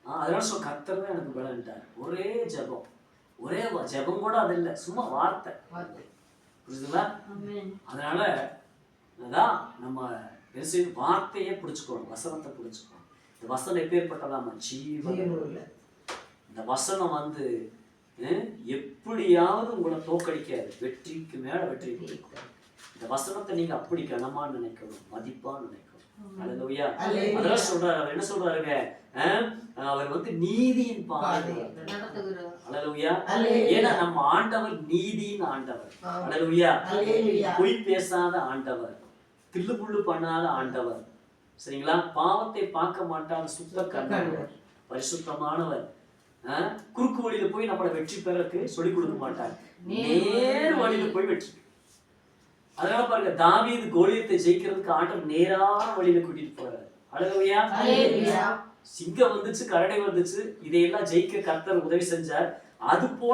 அதனால கர்த்தர் தான் எனக்கு பலன்ட்டார். ஒரே ஜெபம், ஒரே ஜெபம் கூட அது இல்லை, சும்மா வார்த்தை. புரியுதுங்களா? அதனால அதான் நம்ம வார்த்தையே பிடிச்சுக்கணும், வசனத்தை பிடிச்சுக்கணும். இந்த வசனம் எப்பேற்பட்டதாம ஜீவன். இந்த வசனம் வந்து எப்படியாவது உங்களை தோக்கடிக்காது, வெற்றிக்கு மேல வெற்றி கொடுக்கும். இந்த வசனத்தை நீங்க அப்படி கனமா நினைக்கணும், மதிப்பா நினைக்கணும். அல்லேலூயா. அதெல்லாம் சொல்றாரு. அவர் என்ன சொல்றாருங்க? அவர் வந்து நீதியின் பாதை நடத்துகிறார். அல்லேலூயா. ஏன்னா நம்ம ஆண்டவர் நீதியின் ஆண்டவர். அல்லேலூயா. பொய் பேசாத ஆண்டவர், தில்லுமுள்ளு பண்ணாத ஆண்டவர். சரிங்களா? பாவத்தை பார்க்க மாட்டாத சுத்த கண்ணவர், பரிசுத்தமானவர். குறுக்கு வழியில போய் நம்மளை வெற்றி பெறக்கு சொல்லிக் கொடுக்க மாட்டார், நேர் வழியில போய் வெற்றி. அதனால பாருங்க, தாவீது கோலியத்தை ஜெயிக்கிறதுக்கு ஆண்டவர் நேரான வழியில கூட்டிட்டு போறாரு. அல்லேலூயா. சிங்கம் வந்துச்சு, கரடை வந்துச்சு, இதையெல்லாம் ஜெயிக்க கர்த்தர் உதவி செஞ்சார். அது போல